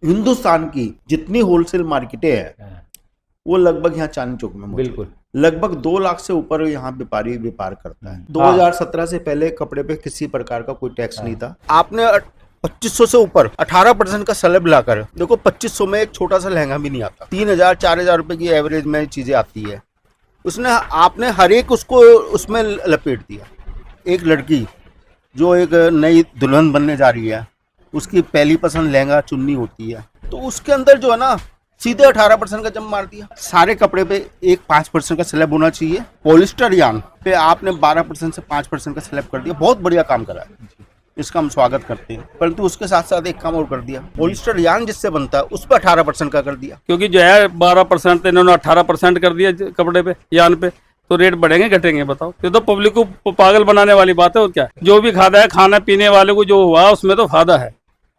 हिंदुस्तान की जितनी होलसेल मार्केटें हैं हाँ, वो लगभग यहाँ चांदनी चौक में मौजूद बिल्कुल। है। लगभग 2 लाख से ऊपर यहाँ व्यापारी व्यापार करता है। हाँ, 2017 से पहले कपड़े पे किसी प्रकार का कोई टैक्स नहीं हाँ, था। आपने 2500 से ऊपर 18% का स्लैब लाकर देखो, 2500 में एक छोटा सा लहंगा भी नहीं आता। 3000-4000 रुपए की एवरेज में चीजें आती है। उसने आपने हर एक उसको उसमें लपेट दिया। एक लड़की जो एक नई दुल्हन बनने जा रही है, उसकी पहली पसंद लहंगा चुन्नी होती है, तो उसके अंदर जो है ना सीधे 18% का जम मार दिया। सारे कपड़े पे एक 5% का स्लैब होना चाहिए। पॉलिस्टर यान पे आपने 12% से 5% का स्लैब कर दिया। बहुत बढ़िया काम करा है, इसका हम स्वागत करते हैं। परंतु उसके साथ साथ एक काम और कर दिया, पॉलिस्टर यान जिससे बनता है उस पर 18% का कर दिया। क्योंकि जो है 12% इन्होंने 18% कर दिया कपड़े पे, यान पे, तो रेट बढ़ेंगे घटेंगे बताओ? ये तो पब्लिक को पागल बनाने वाली बात है। और क्या, जो भी खाता है, खाना पीने वाले को जो हुआ उसमें तो फायदा है,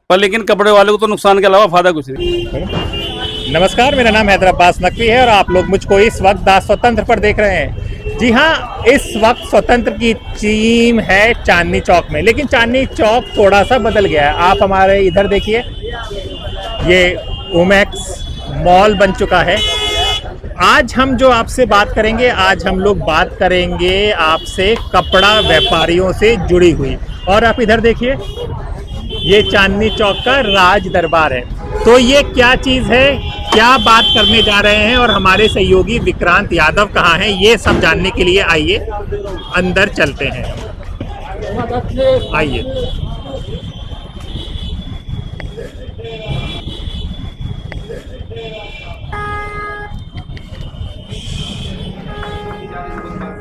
पर लेकिन कपड़े वाले को तो नुकसान के अलावा फायदा कुछ नहीं। नमस्कार, मेरा नाम हैदर अब्बास नकवी है और आप लोग मुझको इस वक्त दास स्वतंत्र पर देख रहे हैं। जी हाँ, इस वक्त स्वतंत्र की टीम है चांदनी चौक में, लेकिन चांदनी चौक थोड़ा सा बदल गया है। आप हमारे इधर देखिए, ये ओमैक्स मॉल बन चुका है। आज हम जो आपसे बात करेंगे, आज हम लोग बात करेंगे आपसे कपड़ा व्यापारियों से जुड़ी हुई। और आप इधर देखिए, ये चांदनी चौक का राज दरबार है। तो ये क्या चीज़ है, क्या बात करने जा रहे हैं और हमारे सहयोगी विक्रांत यादव कहाँ हैं, ये सब जानने के लिए आइए अंदर चलते हैं। आइए।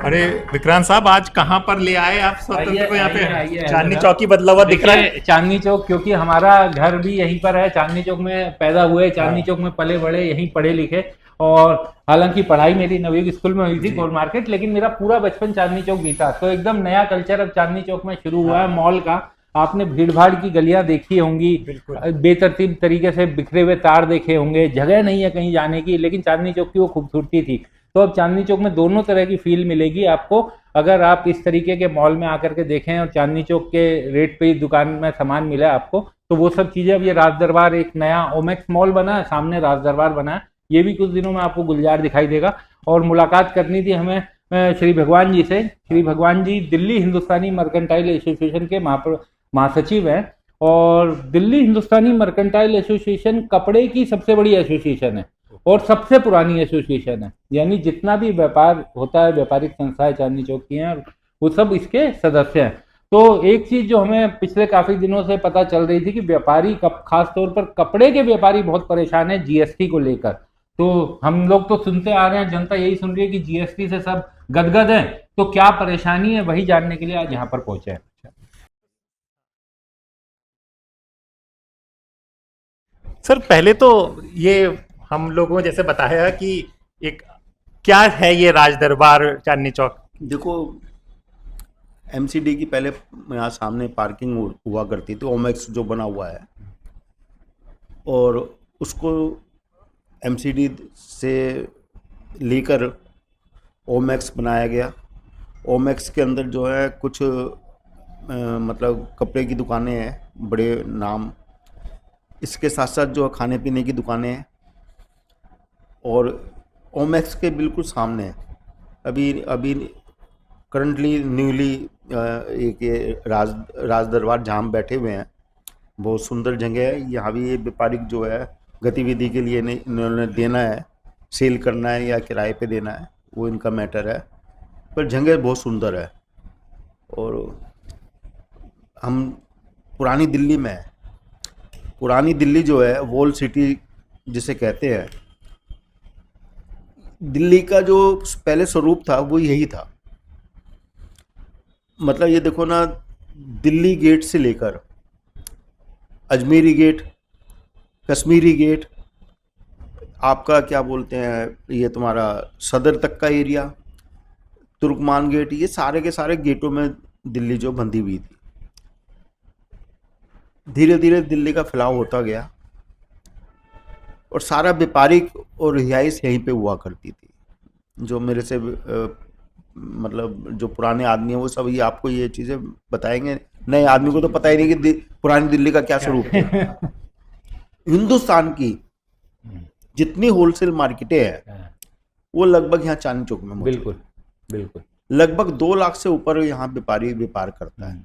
अरे विक्रांत साहब, आज कहाँ पर ले आए आप स्वतंत्र को? यहाँ पे चांदनी चौक ही बदला हुआ दिख रहा है। चांदनी चौक, क्योंकि हमारा घर भी यहीं पर है, चांदनी चौक में पैदा हुए, चांदनी चौक में पले बड़े, यहीं पढ़े लिखे। और हालांकि पढ़ाई मेरी नवयुग स्कूल में हुई थी, गोल मार्केट, लेकिन मेरा पूरा बचपन चांदनी चौक बीता। तो एकदम नया कल्चर अब चांदनी चौक में शुरू हुआ है मॉल का। आपने भीड़ भाड़ की गलियां देखी होंगी, बेतरतीब तरीके से बिखरे हुए तार देखे होंगे, जगह नहीं है कहीं जाने की, लेकिन चांदनी चौक की वो खूबसूरती थी। तो अब चांदनी चौक में दोनों तरह की फील मिलेगी आपको, अगर आप इस तरीके के मॉल में आकर के देखें और चांदनी चौक के रेट पे ही दुकान में सामान मिला आपको, तो वो सब चीजें। अब ये राज दरबार एक नया ओमैक्स मॉल बना है, सामने राज दरबार बना है, ये भी कुछ दिनों में आपको गुलजार दिखाई देगा। और मुलाकात करनी थी हमें श्री भगवान जी से। श्री भगवान जी दिल्ली हिंदुस्तानी मर्केंटाइल एसोसिएशन के महासचिव हैं, और दिल्ली हिंदुस्तानी मर्केंटाइल एसोसिएशन कपड़े की सबसे बड़ी एसोसिएशन है और सबसे पुरानी एसोसिएशन है। यानी जितना भी व्यापार होता है, व्यापारिक संस्थाएं चांदनी चौक की हैं, वो सब इसके सदस्य हैं। तो एक चीज जो हमें पिछले काफी दिनों से पता चल रही थी कि व्यापारी, खास तौर पर कपड़े के व्यापारी बहुत परेशान है जीएसटी को लेकर। तो हम लोग तो सुनते आ रहे हैं, जनता यही सुन रही है कि जीएसटी से सब गदगद है। तो क्या परेशानी है, वही जानने के लिए आज यहाँ पर पहुंचे हैं। सर, पहले तो ये हम लोगों जैसे बताया कि एक क्या है ये राज दरबार चांदनी चौक। देखो, एमसीडी की पहले यहाँ सामने पार्किंग हुआ करती थी, ओमैक्स जो बना हुआ है, और उसको एमसीडी से लेकर ओमैक्स बनाया गया। ओमैक्स के अंदर जो है कुछ मतलब कपड़े की दुकानें हैं, बड़े नाम, इसके साथ साथ जो खाने पीने की दुकानें हैं, और ओमैक्स के बिल्कुल सामने है अभी करंटली न्यूली एक ये राज दरबार जहाँ हम बैठे हुए हैं, बहुत सुंदर जगह है। यहाँ भी ये व्यापारिक जो है गतिविधि के लिए नहीं, इन्होंने देना है, सेल करना है या किराए पे देना है, वो इनका मैटर है, पर जगह बहुत सुंदर है। और हम पुरानी दिल्ली में है। पुरानी दिल्ली जो है, वॉल सिटी जिसे कहते हैं, दिल्ली का जो पहले स्वरूप था वो यही था। मतलब ये देखो ना, दिल्ली गेट से लेकर अजमेरी गेट, कश्मीरी गेट, आपका क्या बोलते हैं, ये तुम्हारा सदर तक का एरिया, तुर्कमान गेट, ये सारे के सारे गेटों में दिल्ली जो बंधी हुई थी। धीरे धीरे दिल्ली का फैलाव होता गया और सारा व्यापारिक और रिहाइश यहीं पे हुआ करती थी। जो मेरे से मतलब जो पुराने आदमी हैं वो सब ये आपको ये चीज़ें बताएंगे, नए आदमी को तो पता ही नहीं कि पुरानी दिल्ली का क्या स्वरूप है। हिंदुस्तान की जितनी होलसेल मार्केटें हैं हाँ, वो लगभग यहाँ चांदनी चौक में मौजूद है। बिल्कुल बिल्कुल। लगभग 2 लाख से ऊपर यहाँ व्यापारी व्यापार करता है,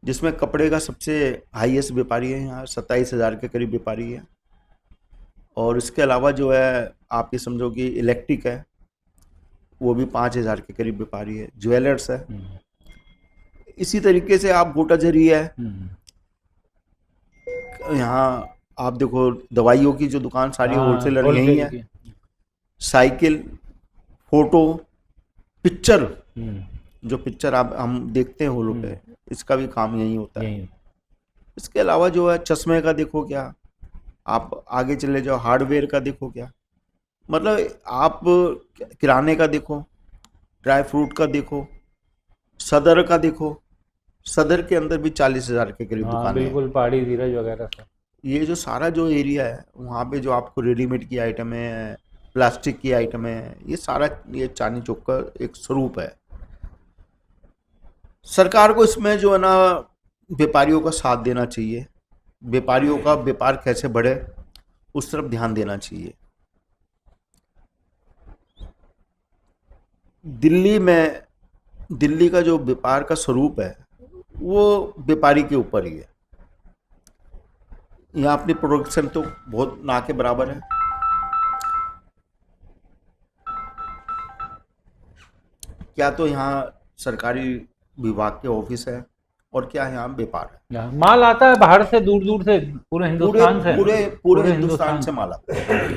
जिसमें कपड़े का सबसे हाईएस्ट व्यापारी है यहाँ, 27,000 के करीब व्यापारी है। और इसके अलावा जो है आप ये समझो कि इलेक्ट्रिक है, वो भी 5,000 के करीब व्यापारी है। ज्वेलर्स है, इसी तरीके से आप गोटाझरी है, यहाँ आप देखो दवाइयों की जो दुकान सारी होलसेलर यही है। साइकिल, फोटो, पिक्चर, जो पिक्चर आप हम देखते हैं होलो पे, इसका भी काम यही होता है। इसके अलावा जो है चश्मे का देखो क्या, आप आगे चले जाओ हार्डवेयर का देखो क्या, मतलब आप किराने का देखो, ड्राई फ्रूट का देखो, सदर का देखो, सदर के अंदर भी 40,000 के करीब हाँ दुकानें हैं। बिल्कुल, पहाड़ी धीरज वगैरह सब। ये जो सारा जो एरिया है वहाँ पे जो आपको रेडीमेड की आइटम है, प्लास्टिक की आइटम है, ये सारा ये चांदनी चौक का एक स्वरूप है। सरकार को इसमें जो है ना व्यापारियों का साथ देना चाहिए, व्यापारियों का व्यापार कैसे बढ़े उस तरफ ध्यान देना चाहिए। दिल्ली का जो व्यापार का स्वरूप है वो व्यापारी के ऊपर ही है। यहाँ अपनी प्रोडक्शन तो बहुत ना के बराबर है। क्या तो यहाँ सरकारी विभाग के ऑफिस है और क्या यहाँ व्यापार है। माल आता है बाहर से, दूर दूर से, पूरे हिंदुस्तान से, पूरे हिंदुस्तान से माल आता है,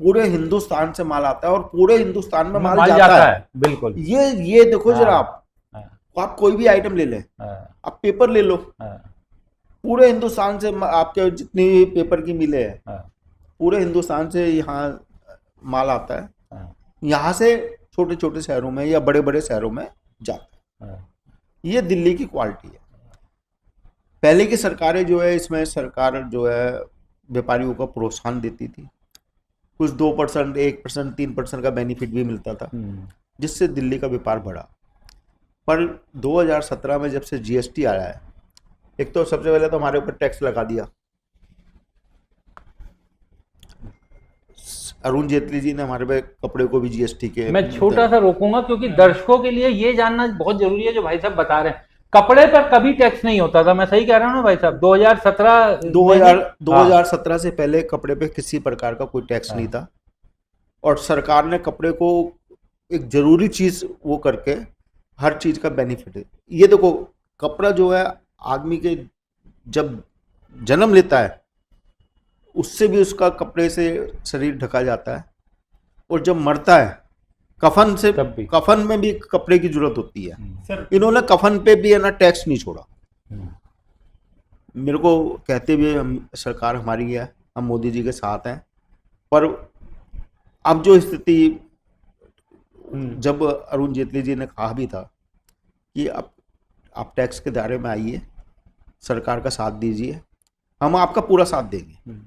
पूरे हिंदुस्तान से माल आता है और पूरे हिंदुस्तान में माल जाता है। बिल्कुल। ये देखो जरा हाँ, आप कोई भी आइटम ले लें, हाँ, आप पेपर ले लो, हाँ, पूरे हिंदुस्तान से आपके जितनी भी पेपर की मिले हैं हाँ, पूरे हिंदुस्तान से यहाँ माल आता है। हाँ, यहाँ से छोटे छोटे शहरों में या बड़े बड़े शहरों में जाता है। हाँ, ये दिल्ली की क्वालिटी है। पहले की सरकारें जो है, इसमें सरकार जो है व्यापारियों को प्रोत्साहन देती थी, कुछ 2%, 1%, 3% का बेनिफिट भी मिलता था, जिससे दिल्ली का व्यापार बढ़ा। पर 2017 में जब से जीएसटी आया है, एक तो सबसे पहले तो हमारे ऊपर टैक्स लगा दिया। अरुण जेटली जी ने हमारे पे कपड़े को भी जीएसटी के। मैं छोटा सा रोकूंगा क्योंकि दर्शकों के लिए ये जानना बहुत जरूरी है, जो भाई साहब बता रहे हैं कपड़े पर कभी टैक्स नहीं होता था। मैं सही कह रहा हूँ ना भाई साहब? 2017 से पहले कपड़े पे किसी प्रकार का कोई टैक्स नहीं था, और सरकार ने कपड़े को एक जरूरी चीज वो करके हर चीज का बेनिफिट है। ये देखो कपड़ा जो है आदमी के जब जन्म लेता है उससे भी उसका कपड़े से शरीर ढका जाता है, और जब मरता है कफन से, कफन में भी कपड़े की जरूरत होती है। सर इन्होंने कफन पे भी है ना टैक्स नहीं छोड़ा। मेरे को कहते हुए हम सरकार हमारी है, हम मोदी जी के साथ हैं, पर अब जो स्थिति, जब अरुण जेटली जी ने कहा भी था कि अब आप टैक्स के दायरे में आइए, सरकार का साथ दीजिए, हम आपका पूरा साथ देंगे।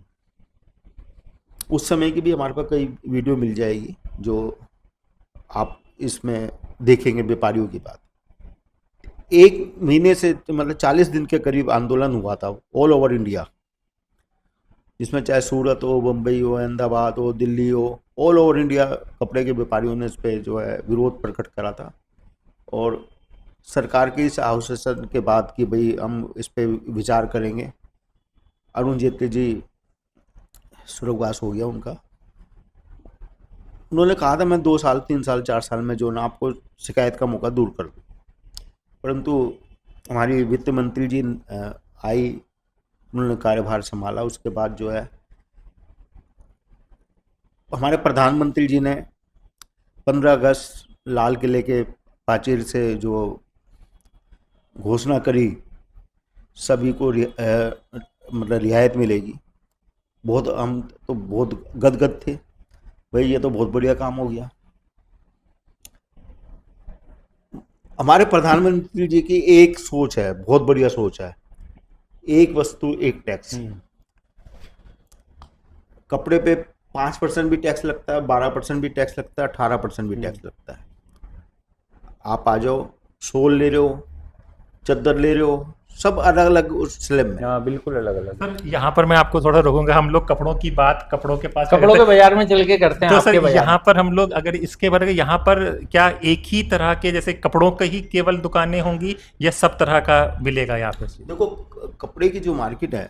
उस समय की भी हमारे पास कई वीडियो मिल जाएगी जो आप इसमें देखेंगे। व्यापारियों की बात, 1 महीने से मतलब 40 दिन के करीब आंदोलन हुआ था ऑल ओवर इंडिया, जिसमें चाहे सूरत हो, मुंबई हो, अहमदाबाद हो, दिल्ली हो, ऑल ओवर इंडिया कपड़े के व्यापारियों ने इस पर जो है विरोध प्रकट करा था। और सरकार के इस आश्वासन के बाद कि भाई हम इस पर विचार करेंगे, अरुण जेटली जी स्वर्गवास हो गया उनका। उन्होंने कहा था मैं 2 साल, 3 साल, 4 साल में जो ना आपको शिकायत का मौका दूर कर दूँ, परंतु हमारी वित्त मंत्री जी आई, उन्होंने कार्यभार संभाला। उसके बाद जो है हमारे प्रधानमंत्री जी ने 15 अगस्त लाल किले के प्राचीर से जो घोषणा करी, सभी को मतलब रियायत मिलेगी। बहुत हम तो बहुत गदगद थे, भाई ये तो बहुत बढ़िया काम हो गया। हमारे प्रधानमंत्री जी की एक सोच है, बहुत बढ़िया सोच है, एक वस्तु एक टैक्स। कपड़े पे 5% भी टैक्स लगता है, 12% भी टैक्स लगता है, 18% भी टैक्स लगता है। आप आ जाओ, शॉल ले रहे हो, चद्दर ले रहे हो, सब अलग अलग उस स्लैब में। हाँ बिल्कुल अलग अलग। सर यहाँ पर मैं आपको थोड़ा रोकूंगा, हम लोग कपड़ों की बात कपड़ों के पास कपड़ों के बाजार में चल के करते हैं। तो आपके सर बाजार यहाँ पर हम लोग अगर इसके बारे में, यहाँ पर क्या एक ही तरह के जैसे कपड़ों की ही केवल दुकानें होंगी या सब तरह का मिलेगा यहाँ पे? देखो कपड़े की जो मार्केट है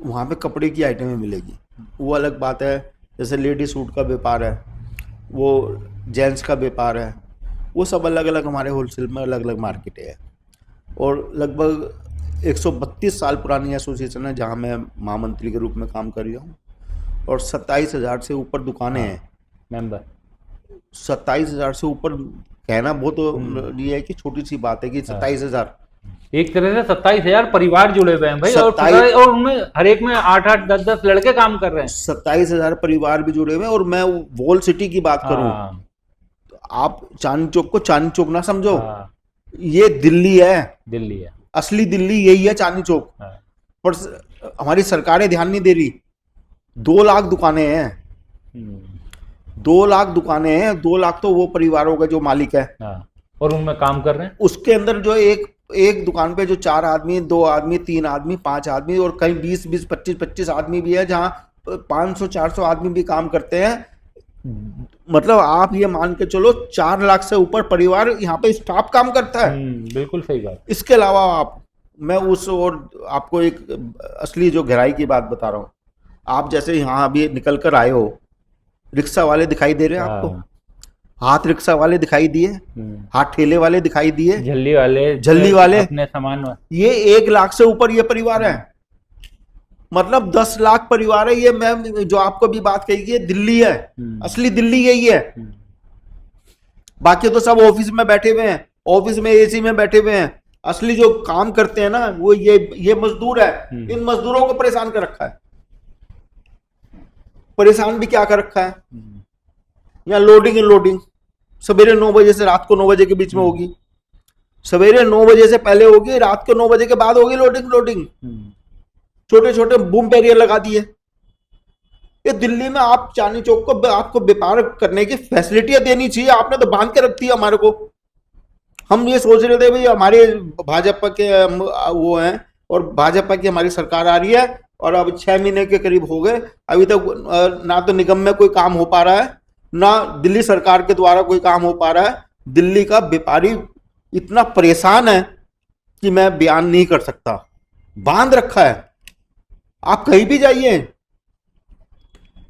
वहाँ पे कपड़े की आइटमें मिलेगी, वो अलग बात है। जैसे लेडी सूट का व्यापार है, वो जेंट्स का व्यापार है, वो सब अलग अलग हमारे होलसेल में अलग अलग मार्केट है। और लगभग 132 साल पुरानी एसोसिएशन है जहाँ मैं महामंत्री के रूप में काम कर रहा हूँ, और 27,000 से ऊपर दुकानें हैं। मेंबर 27,000 से ऊपर कहना बहुत ये है कि छोटी सी बात है कि 27,000 एक तरह से 27,000 परिवार जुड़े हुए हैं भाई, और 27 और उनमें हर एक में 8-8 10-10 लड़के काम कर रहे हैं। 27,000 परिवार भी जुड़े हुए हैं। और मैं वॉल सिटी की बात करूं, हाँ, तो आप चांदनी चौक को चांदनी चौक ना समझो, हाँ, ये दिल्ली है, दिल्ली है। असली दिल्ली यही है चांदनी चौक। हाँ, पर हमारी सरकारें ध्यान नहीं दे रही। 2 लाख दुकानें हैं, 2 लाख दुकानें हैं, 2 लाख तो वो परिवारों का जो मालिक है, हाँ, और उनमें काम कर रहे हैं। उसके अंदर जो एक दुकान पे जो 4 आदमी, 2 आदमी, 3 आदमी, 5 आदमी, और कहीं 20-20, 25-25 आदमी भी है, जहाँ 500-400 आदमी भी काम करते हैं। मतलब आप ये मान के चलो 4 लाख से ऊपर परिवार यहाँ पे स्टाफ काम करता है। बिल्कुल सही बात। इसके अलावा मैं उस और आपको एक असली जो गहराई की बात बता रहा हूँ। आप जैसे यहाँ अभी निकल कर आए हो, रिक्शा वाले दिखाई दे रहे हैं आपको, हाथ रिक्शा वाले दिखाई दिए, हाथ ठेले वाले दिखाई दिए, झल्ली वाले अपने सामान। ये 1 लाख से ऊपर ये परिवार है। मतलब 10 लाख परिवार है ये। मैं जो आपको भी बात कही है, दिल्ली है, असली दिल्ली यही है। बाकी तो सब ऑफिस में बैठे हुए हैं, ऑफिस में एसी में बैठे हुए हैं। असली जो काम करते हैं ना, वो ये मजदूर है। इन मजदूरों को परेशान कर रखा है। परेशान भी क्या कर रखा है, यहाँ लोडिंग अनलोडिंग सवेरे 9 बजे से रात को 9 बजे के बीच में होगी। सवेरे 9 बजे से पहले होगी, रात को 9 बजे के बाद होगी लोडिंग। छोटे छोटे बूम बैरियर लगा दिए। ये दिल्ली में आप चांदनी चौक को आपको व्यापार करने की फैसिलिटियां देनी चाहिए, आपने तो बांध के रख दी हमारे को। हम ये सोच रहे थे भाई हमारे भाजपा के वो हैं, और भाजपा की हमारी सरकार आ रही है, और अब 6 महीने के करीब हो गए, अभी तक ना तो निगम में कोई काम हो पा रहा है, ना दिल्ली सरकार के द्वारा कोई काम हो पा रहा है। दिल्ली का व्यापारी इतना परेशान है कि मैं बयान नहीं कर सकता। बांध रखा है। आप कहीं भी जाइए,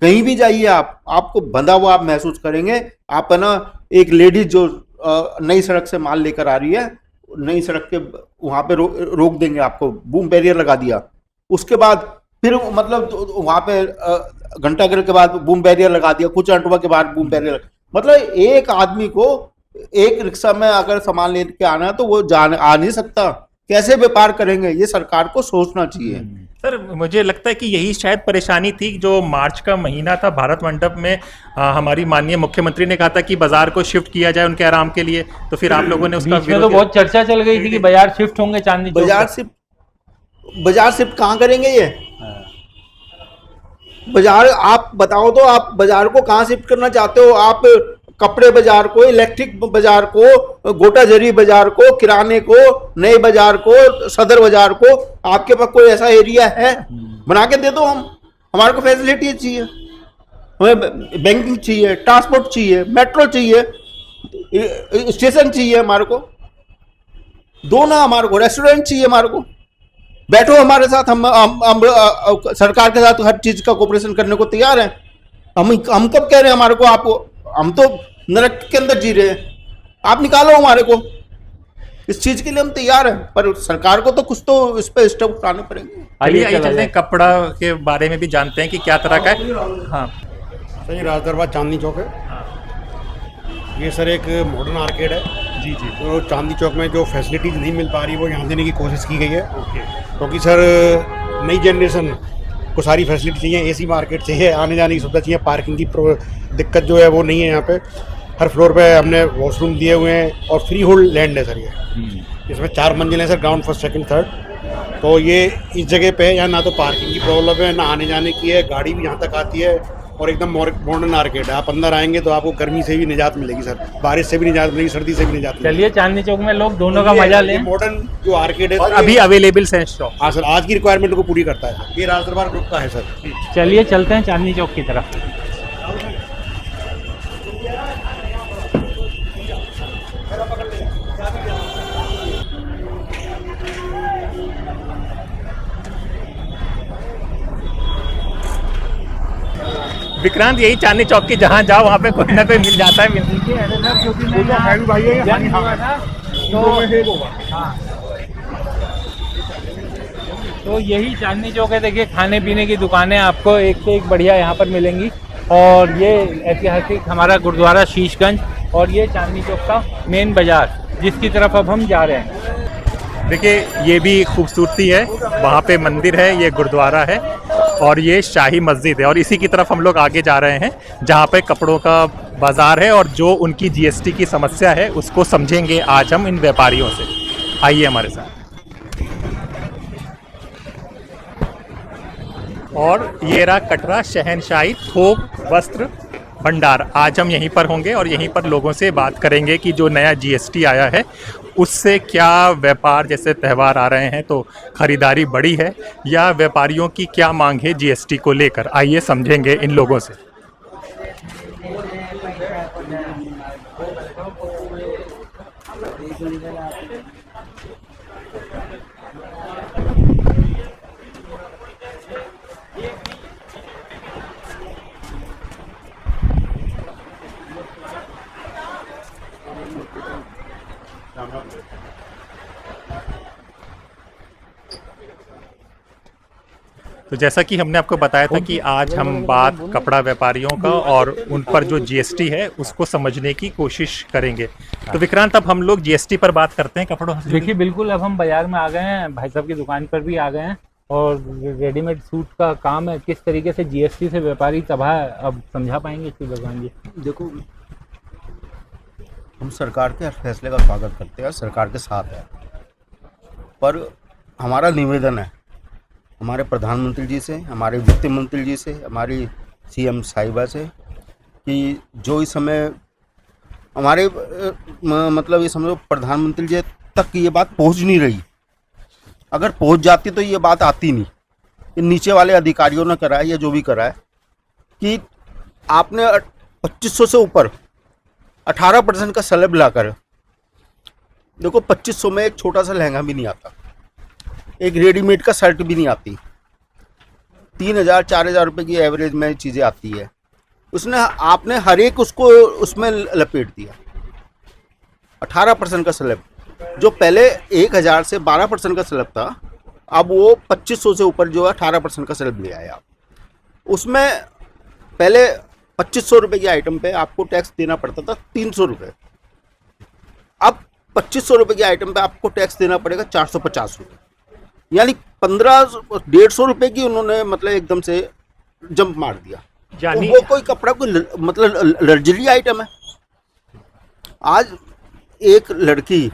कहीं भी जाइए, आपको बंधा हुआ आप महसूस करेंगे। आप है ना, एक लेडीज जो नई सड़क से माल लेकर आ रही है, नई सड़क के वहां पे रोक देंगे आपको, बूम बैरियर लगा दिया। उसके बाद फिर मतलब वहां पे घंटा घर के बाद बूम बैरियर लगा दिया, कुछ अंटवा के बाद बूम बैरियर। मतलब एक आदमी को एक रिक्शा में अगर सामान लेके आना है तो वो आ नहीं सकता। कैसे व्यापार करेंगे, ये सरकार को सोचना चाहिए। सर मुझे लगता है कि यही शायद परेशानी थी। जो मार्च का महीना था, भारत मंडप में हमारी माननीय मुख्यमंत्री ने कहा था कि बाजार को शिफ्ट किया जाए उनके आराम के लिए, तो फिर आप लोगों ने उसका बीच में तो बहुत चर्चा चल गई थी कि बाजार शिफ्ट होंगे चांदनी चौक। बाजार शिफ्ट कहाँ करेंगे ये? बाजार आप बताओ तो, आप बाजार को कहाँ शिफ्ट करना चाहते हो? आप कपड़े बाजार को, इलेक्ट्रिक बाजार को, गोटाजरी बाजार को, किराने को, नए बाजार को, सदर बाजार को, आपके पास कोई ऐसा एरिया है? बना के दे दो। हमारे को फैसिलिटी चाहिए, हमें बैंकिंग चाहिए, ट्रांसपोर्ट चाहिए, मेट्रो चाहिए, स्टेशन चाहिए हमारे को। दो ना हमारे को, रेस्टोरेंट चाहिए हमारे को। बैठो हमारे साथ, हम सरकार के साथ हर चीज का कोऑपरेशन करने को तैयार हैं। हम कब कह रहे हैं हमारे को? आपको हम तो नरक के अंदर जी रहे हैं, आप निकालो हमारे को। इस चीज के लिए हम तैयार हैं, पर सरकार को तो कुछ तो इस पे स्टेप उठाने पड़ेंगे। आइए चलते हैं, कपड़ा के बारे में भी जानते हैं कि क्या तरह का है। हाँ सर, ये राजदरबार चांदनी चौक है। ये सर एक मॉडर्न आर्केड है। जी जी। तो चांदनी चौक में जो फैसिलिटीज नहीं मिल पा रही वो यहाँ देने की कोशिश की गई है। क्योंकि सर नई जनरेशन को सारी फैसिलिटी चाहिए, एसी मार्केट चाहिए, आने जाने की सुविधा चाहिए, पार्किंग की दिक्कत जो है वो नहीं है यहाँ पे। हर फ्लोर पे हमने वॉशरूम दिए हुए हैं और फ्री होल्ड लैंड है सर ये। इसमें 4 मंजिल है sir, ground, first, second, third. तो ये इस जगह पे यहाँ ना तो पार्किंग की प्रॉब्लम है, ना आने जाने की है, गाड़ी भी यहाँ तक आती है। और एकदम मॉडर्न मार्केट है। आप अंदर आएंगे तो आपको गर्मी से भी निजात मिलेगी सर, बारिश से भी निजात मिलेगी, सर्दी से भी निजात मिलेगी। चलिए चांदनी चौक में लोग दोनों का मजा लें। मॉडर्न जो आर्केड है और सर, अभी ये- अवेलेबल है स्टॉक। हाँ सर, आज की रिक्वायरमेंट को पूरी करता है सर। ये राज दरबार ग्रुप का है सर। चलिए चलते हैं चांदनी चौक की तरफ। विक्रांत, यही चांदनी चौक की जहाँ जाओ वहाँ पे कोई ना कोई मिल जाता है। तो यही चांदनी चौक है। देखिए खाने पीने की दुकानें आपको एक से एक बढ़िया यहाँ पर मिलेंगी। और ये ऐतिहासिक हमारा गुरुद्वारा शीशगंज और ये चांदनी चौक का मेन बाजार जिसकी तरफ अब हम जा रहे हैं। देखिए ये भी खूबसूरती है, वहाँ पे मंदिर है, ये गुरुद्वारा है और ये शाही मस्जिद है। और इसी की तरफ हम लोग आगे जा रहे हैं जहाँ पे कपड़ों का बाजार है और जो उनकी जीएसटी की समस्या है उसको समझेंगे आज हम इन व्यापारियों से। आइए हमारे साथ। और ये रहा कटरा शहनशाही थोक वस्त्र भंडार। आज हम यहीं पर होंगे और यहीं पर लोगों से बात करेंगे कि जो नया जीएसटी आया है उससे क्या व्यापार, जैसे त्यौहार आ रहे हैं तो खरीदारी बढ़ी है या व्यापारियों की क्या मांग है जीएसटी को लेकर। आइए समझेंगे इन लोगों से। तो जैसा कि हमने आपको बताया था कि आज हम बात कपड़ा व्यापारियों का और उन पर जो जीएसटी है उसको समझने की कोशिश करेंगे। तो विक्रांत, अब हम लोग जीएसटी पर बात करते हैं कपड़ों से। देखिए बिल्कुल, अब हम बाजार में आ गए हैं, भाई साहब की दुकान पर भी आ गए हैं और रेडीमेड सूट का काम है। किस तरीके से जीएसटी से व्यापारी तबाह है, अब समझा पाएंगे इसकी भगवान जी। देखो, हम सरकार के हर फैसले का स्वागत करते हैं, सरकार के साथ है, पर हमारा निवेदन है हमारे प्रधानमंत्री जी से, हमारे वित्त मंत्री जी से, हमारी सीएम साहिबा से कि जो इस समय हमारे मतलब ये समझो प्रधानमंत्री जी तक ये बात पहुंच नहीं रही। अगर पहुंच जाती तो ये बात आती नहीं। ये नीचे वाले अधिकारियों ने करा है या जो भी करा है कि आपने 2500 से ऊपर 18% का स्लैब लाकर, देखो 2500 में एक छोटा सा लहंगा भी नहीं आता, एक रेडीमेड का शर्ट भी नहीं आती, 3000-4000 रुपये की एवरेज में चीज़ें आती है। उसने आपने हर एक उसको उसमें लपेट दिया। 18% का स्लैब, जो पहले 1000 से 12% का स्लैब था, अब वो 2500 से ऊपर जो है 18% का स्लैब ले आए आप। उसमें पहले 2500 रुपये की आइटम पे आपको टैक्स देना पड़ता था 300 रुपये, अब 2500 रुपये की आइटम पे आपको टैक्स देना पड़ेगा 450 रुपये, यानी 150 रुपये की उन्होंने मतलब एकदम से जंप मार दिया। तो वो कोई कपड़ा कोई मतलब लग्जरी आइटम है। आज एक लड़की,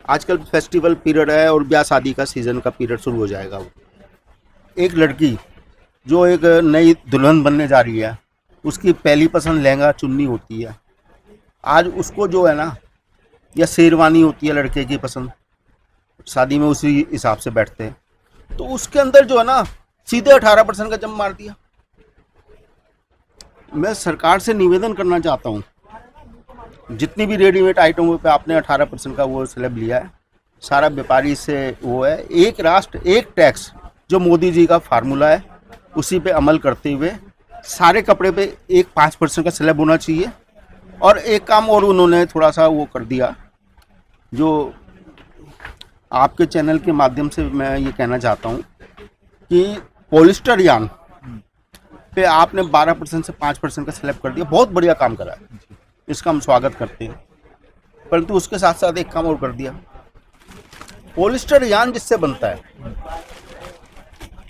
आजकल फेस्टिवल पीरियड है और ब्याह शादी का सीज़न का पीरियड शुरू हो जाएगा, वो एक लड़की जो एक नई दुल्हन बनने जा रही है, उसकी पहली पसंद लहंगा चुन्नी होती है। आज उसको जो है ना, या शेरवानी होती है लड़के की पसंद, शादी में उसी हिसाब से बैठते हैं, तो उसके अंदर जो है ना सीधे 18% का जंप मार दिया। मैं सरकार से निवेदन करना चाहता हूँ, जितनी भी रेडीमेड आइटमों पे आपने 18% का वो स्लैब लिया है, सारा व्यापारी से वो है, एक राष्ट्र एक टैक्स जो मोदी जी का फार्मूला है उसी पे अमल करते हुए सारे कपड़े पे एक 5% का स्लैब होना चाहिए। और एक काम और उन्होंने थोड़ा सा वो कर दिया, जो आपके चैनल के माध्यम से मैं ये कहना चाहता हूँ कि पॉलिस्टर यान पे आपने 12% से 5% का स्लैब कर दिया, बहुत बढ़िया काम करा है, इसका हम स्वागत करते हैं। परंतु उसके साथ साथ एक काम और कर दिया, पॉलिस्टर यान जिससे बनता है,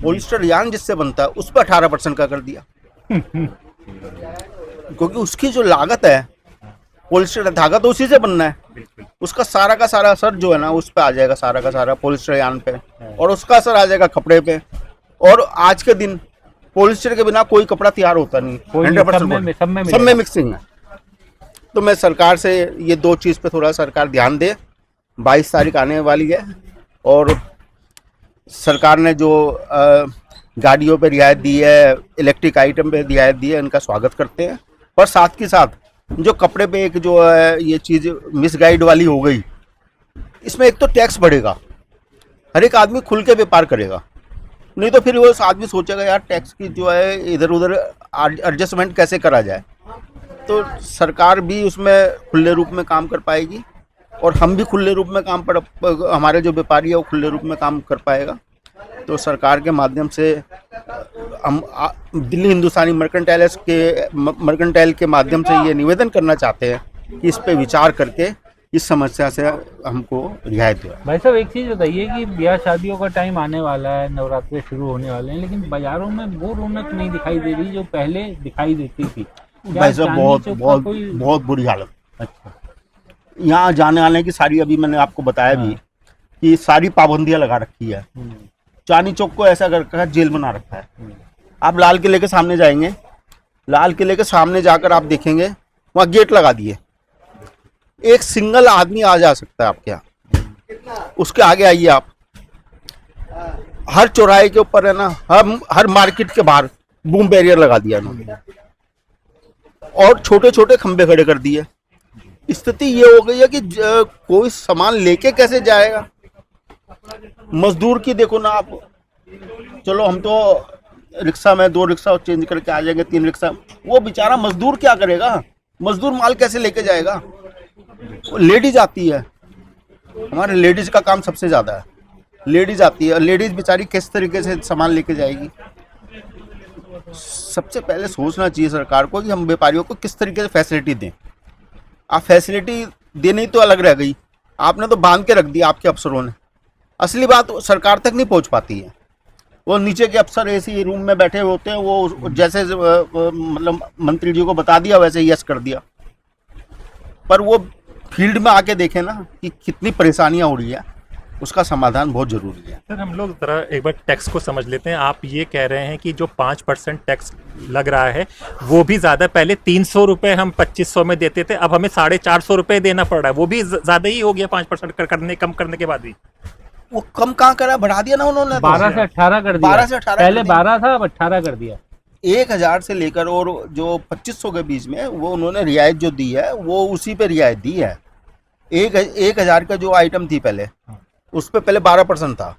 पॉलिस्टर यान जिससे बनता है उस पर 18% का कर दिया। क्योंकि उसकी जो लागत है, पॉलिस्टर धागा तो उसी से बनना है, उसका सारा का सारा असर जो है ना उस पे आ जाएगा, सारा का सारा पॉलिस्टर यान पे, और उसका असर आ जाएगा कपड़े पे। और आज के दिन पॉलिस्टर के बिना कोई कपड़ा तैयार होता नहीं, कोई 100% सब में सब में मिक्सिंग है। तो मैं सरकार से ये 2 चीज़ पे थोड़ा सरकार ध्यान दे। 22 तारीख आने वाली है और सरकार ने जो गाड़ियों पे रियायत दी है, इलेक्ट्रिक आइटम पे रियायत दी है, इनका स्वागत करते हैं। और साथ के साथ जो कपड़े पे एक जो है ये चीज़ मिसगाइड वाली हो गई, इसमें एक तो टैक्स बढ़ेगा, हर एक आदमी खुल के व्यापार करेगा, नहीं तो फिर वो आदमी सोचेगा यार टैक्स की जो है इधर उधर एडजस्टमेंट कैसे करा जाए। तो सरकार भी उसमें खुले रूप में काम कर पाएगी और हम भी खुले रूप में हमारे जो व्यापारी है वो खुले रूप में काम कर पाएगा। तो सरकार के माध्यम से हम दिल्ली हिंदुस्तानी मर्केंटाइल के माध्यम से ये निवेदन करना चाहते हैं कि इस पे विचार करके इस समस्या से हमको रियायत हो। भाई साहब एक चीज बताइए कि ब्याह शादियों का टाइम आने वाला है, नवरात्रे शुरू होने वाले हैं, लेकिन बाजारों में वो रौनक नहीं दिखाई दे रही जो पहले दिखाई देती थी। भाई साहब बहुत बुरी हालत। अच्छा, यहाँ जाने आने की सारी, अभी मैंने आपको बताया भी कि सारी पाबंदियां लगा रखी है। चांदनी चौक को ऐसा कर रखा है, जेल बना रखा है। आप लाल किले के सामने जाएंगे, लाल किले के सामने जाकर आप देखेंगे वहाँ गेट लगा दिए, एक सिंगल आदमी आ जा सकता है आपके यहाँ। उसके आगे आइए आप, हर चौराहे के ऊपर है ना, हर मार्केट के बाहर बूम बैरियर लगा दिया उन्होंने और छोटे छोटे खंबे खड़े कर दिए। स्थिति ये हो गई है कि कोई सामान लेके कैसे जाएगा। मजदूर की देखो ना आप, चलो हम तो रिक्शा में 2 रिक्शा चेंज करके आ जाएंगे, 3 रिक्शा, वो बेचारा मजदूर क्या करेगा? मजदूर माल कैसे लेके जाएगा? लेडीज आती है, हमारे लेडीज का काम सबसे ज्यादा है। लेडीज आती है, लेडीज बेचारी किस तरीके से सामान लेके जाएगी। सबसे पहले सोचना चाहिए सरकार को कि हम व्यापारियों को किस तरीके से फैसिलिटी दें। आप फैसिलिटी देनी तो अलग रह गई, आपने तो बांध के रख दिया आपके अफसरों ने। असली बात सरकार तक नहीं पहुंच पाती है। वो नीचे के अफसर ऐसी रूम में बैठे होते हैं, वो जैसे मतलब मंत्री जी को बता दिया वैसे यस कर दिया, पर वो फील्ड में आके देखें ना कि कितनी परेशानियां हो रही है, उसका समाधान बहुत जरूरी है। सर हम लोग ज़रा एक बार टैक्स को समझ लेते हैं। आप ये कह रहे हैं कि जो 5% टैक्स लग रहा है वो भी ज़्यादा, पहले 300 रुपये हम 2500 में देते थे, अब हमें 450 रुपये देना पड़ रहा है, वो भी ज़्यादा ही हो गया 5% कम करने के बाद भी। वो कम कहाँ करा, बढ़ा दिया ना उन्होंने। 12 से 18 कर दिया। 12 से 18 पहले 12 था, अब 18 कर दिया। 1000 से लेकर और जो 2500 के बीच में वो उन्होंने रियायत जो दी है वो उसी पे रियायत दी है। 1000 का जो आइटम थी पहले, उस पे पहले 12% था,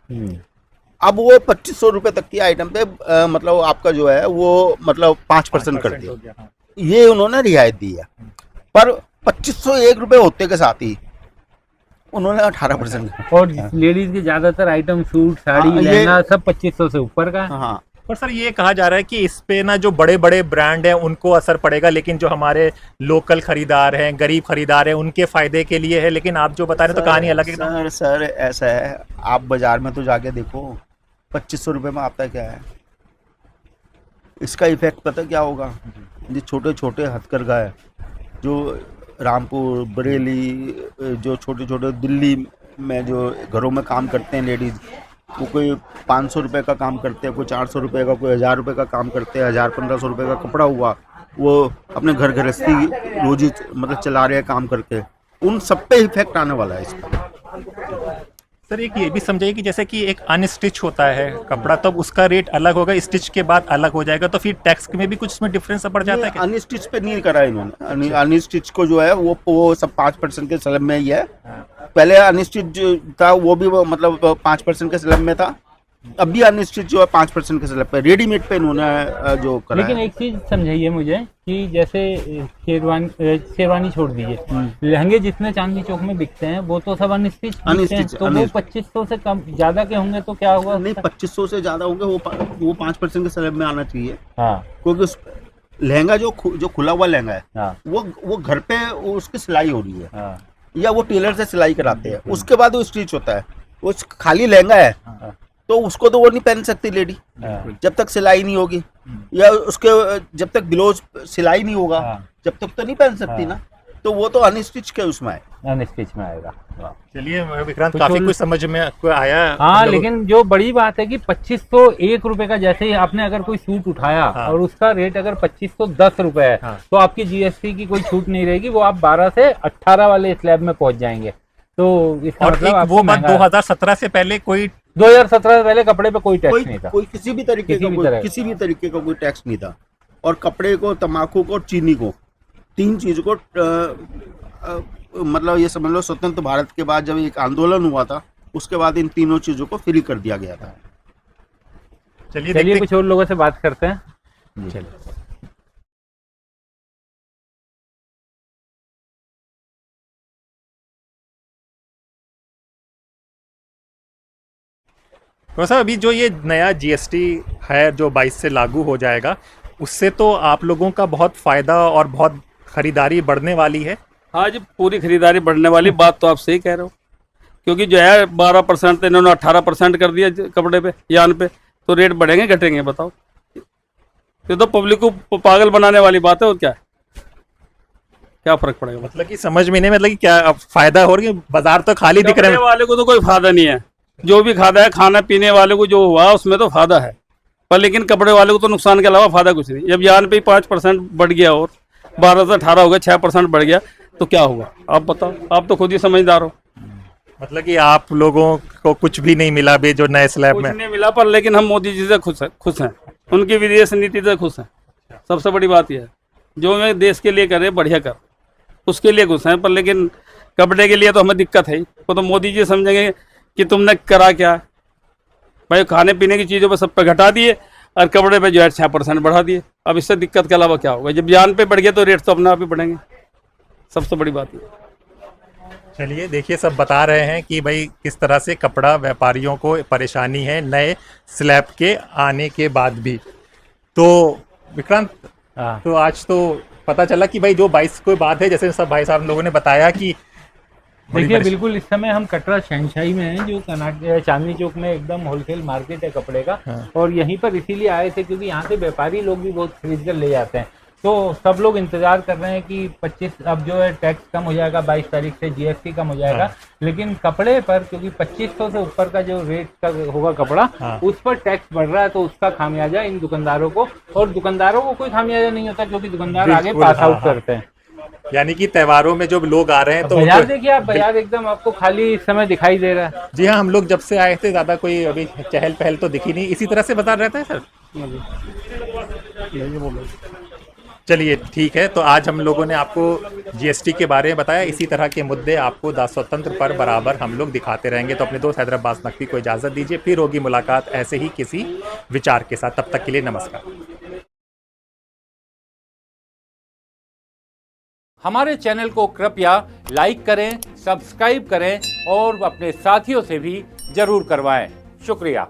अब वो 2500 रुपये तक की आइटम पे मतलब आपका जो है वो मतलब 5% कर दिया। ये उन्होंने रियायत दी है, पर 2501 रुपये होते के साथ ही उन्होंने 18%। और लेडीज के ज्यादातर आइटम सूट, साड़ी, लहंगा सब 2500 से ऊपर का है। हाँ, पर सर ये कहा जा रहा है कि इस पे ना जो बड़े बड़े ब्रांड हैं उनको असर पड़ेगा, लेकिन जो हमारे लोकल खरीदार हैं, गरीब खरीदार हैं, उनके फायदे के लिए है। लेकिन आप जो बता रहे हैं तो कहानी अलग है। सर ऐसा है, आप बाजार में तो जाके देखो 2500 रुपये में आता क्या है। इसका इफेक्ट पता क्या होगा? जो छोटे छोटे हथकरघा है, जो रामपुर, बरेली, जो छोटे छोटे दिल्ली में जो घरों में काम करते हैं लेडीज़, वो कोई 500 रुपये का काम करते हैं, कोई 400 रुपये का, कोई 1000 रुपये का काम करते हैं। 1000-1500 रुपये का कपड़ा हुआ, वो अपने घर गृहस्थी रोजी मतलब चला रहे हैं काम करके, उन सब पे इफेक्ट आने वाला है इसका। सर एक ये भी समझाइए कि जैसे कि एक अनस्टिच होता है कपड़ा, तब उसका रेट अलग होगा, स्टिच के बाद अलग हो जाएगा, तो फिर टैक्स में भी कुछ उसमें डिफरेंस पड़ जाता है क्या? अनस्टिच पे नहीं करा इन्होंने। अनस्टिच को जो है वो सब 5% के स्लैब में ही है। पहले अनस्टिच जो था वो भी मतलब 5% के स्लैब में था, अब भी अनस्टिच जो है 5% के स्लैब पे, रेडीमेड पे इन्होंने जो करा। लेकिन एक चीज समझाइए मुझे कि जैसे शेरवानी छोड़ दीजिए, लहंगे जितने चांदनी चौक में बिकते हैं वो तो सब अनस्टिच बिकते हैं, तो वो 2500 से कम ज्यादा के होंगे तो क्या होगा? नहीं, 2500 से ज्यादा होंगे, वो 5% के स्लैब में आना चाहिए। हाँ, क्योंकि उस लहंगा जो खुला हुआ लहंगा है, हाँ, वो घर पे उसकी सिलाई हो रही है, हाँ, या वो टेलर से सिलाई कराते हैं, उसके बाद वो स्टिच होता है। वो खाली लहंगा है तो उसको तो वो नहीं पहन सकती लेडी जब तक सिलाई नहीं होगी, या उसके जब तक ब्लाउज सिलाई नहीं होगा जब तक तो नहीं पहन सकती ना, तो वो तो अनस्टिच के उसमें है। अनस्टिच में आएगा। चलिए विक्रांत, कुछ काफी और- कुछ समझ में आपको आया। हाँ, हम लोग- लेकिन जो बड़ी बात है कि 2501 रुपए का, जैसे ही आपने अगर कोई सूट उठाया हाँ। और उसका रेट अगर 2510 रुपए है, हाँ। तो आपकी जीएसटी की कोई छूट नहीं रहेगी, वो आप 12 से 18 वाले स्लैब में पहुंच जाएंगे। तो इसका और मतलब एक आपको वो बात, महंगा है। 2017 से पहले कोई 2017 से पहले कपड़े पे कोई टैक्स कोई नहीं था। कोई किसी भी तरीके किसी का भी कोई तरह का। किसी भी तरीके का कोई टैक्स नहीं था। और कपड़े को, तम्बाकू को और चीनी को, तीन चीज को मतलब ये समझ लो स्वतंत्र भारत के बाद जब एक आंदोलन हुआ था, उसके बाद इन तीनों चीजों को फ्री कर दिया गया था। चलिए चलिए देखते कुछ और लोगों से बात करते हैं। चलिए। तो सर, अभी जो ये नया जीएसटी है जो 22 से लागू हो जाएगा, उससे तो आप लोगों का बहुत फायदा और बहुत खरीदारी बढ़ने वाली है। हाँ जी, पूरी खरीदारी बढ़ने वाली बात तो आप सही कह रहे हो, क्योंकि जो है 12% तो इन्होंने 18% कर दिया कपड़े पे, यान पे, तो रेट बढ़ेंगे घटेंगे बताओ? ये तो पब्लिक को पागल बनाने वाली बात है, और क्या है? क्या फर्क पड़ेगा? मतलब कि समझ में नहीं, मतलब कि क्या अब फायदा हो रहा है, बाजार तो खाली दिख रहे कपड़े हैं। वाले को तो कोई फायदा नहीं है, जो भी खाता है, खाना पीने वाले को जो हुआ उसमें तो फायदा है, पर लेकिन कपड़े वाले को तो नुकसान के अलावा फायदा कुछ नहीं। जब यान पे ही 5% बढ़ गया और 12 से 18 हो गया, 6% बढ़ गया, तो क्या हुआ आप बताओ? आप तो खुद ही समझदार हो। मतलब कि आप लोगों को कुछ भी नहीं मिला भी जो नए स्लैब कुछ में। नहीं मिला, पर लेकिन हम मोदी जी से खुश हैं, उनकी विदेश नीति से खुश हैं। सबसे बड़ी बात यह है, जो मैं देश के लिए करे बढ़िया कर, उसके लिए खुश हैं। पर लेकिन कपड़े के लिए तो हमें दिक्कत है ही। वो तो मोदी जी समझेंगे कि तुमने करा क्या भाई, खाने पीने की चीज़ों पर सब पे घटा दिए और कपड़े पे जो है 6% बढ़ा दिए। अब इससे दिक्कत के अलावा क्या होगा? जब जान पे बढ़ गया तो रेट तो अपने आप ही बढ़ेंगे। सबसे बड़ी बात ये। चलिए देखिए, सब बता रहे हैं कि भाई किस तरह से कपड़ा व्यापारियों को परेशानी है नए स्लैब के आने के बाद भी। तो विक्रांत, हाँ। तो आज तो पता चला कि भाई जो 22 कोई बात है, जैसे सब भाई साहब लोगों ने बताया कि बड़ी देखिए, परेश- बिल्कुल इस समय हम कटरा शहनशाही में हैं, जो चांदनी चौक में एकदम होलसेल मार्केट है कपड़े का। हाँ। और यहीं पर इसीलिए आए थे क्योंकि यहाँ से व्यापारी लोग भी बहुत खरीद कर ले जाते हैं। तो सब लोग इंतजार कर रहे हैं कि 25 अब जो है टैक्स कम हो जाएगा, 22 तारीख से जीएसटी कम हो जाएगा। हाँ। लेकिन कपड़े पर क्योंकि 2500 से ऊपर का जो रेट का होगा कपड़ा, हाँ। उस पर टैक्स बढ़ रहा है, तो उसका खामियाजा इन दुकानदारों को, और दुकानदारों को कोई खामियाजा नहीं होता क्योंकि दुकानदार आगे बिल्कुल, पास हाँ, आउट हाँ। करते हैं। यानी कि त्योहारों में जो लोग आ रहे हैं तो बाजार उनको- देखिए आप, बाजार एकदम आपको खाली इस समय दिखाई दे रहा है। जी हाँ, हम लोग जब से आए थे ज़्यादा कोई अभी चहल पहल तो दिखी नहीं। इसी तरह से बाजार रहता है सर। चलिए ठीक है, तो आज हम लोगों ने आपको जीएसटी के बारे में बताया। इसी तरह के मुद्दे आपको दास स्वतंत्र पर बराबर हम लोग दिखाते रहेंगे। तो अपने दोस्त हैदराबाद नकवी को इजाज़त दीजिए, फिर होगी मुलाकात ऐसे ही किसी विचार के साथ। तब तक के लिए नमस्कार। हमारे चैनल को कृपया लाइक करें, सब्सक्राइब करें और अपने साथियों से भी जरूर करवाएं। शुक्रिया।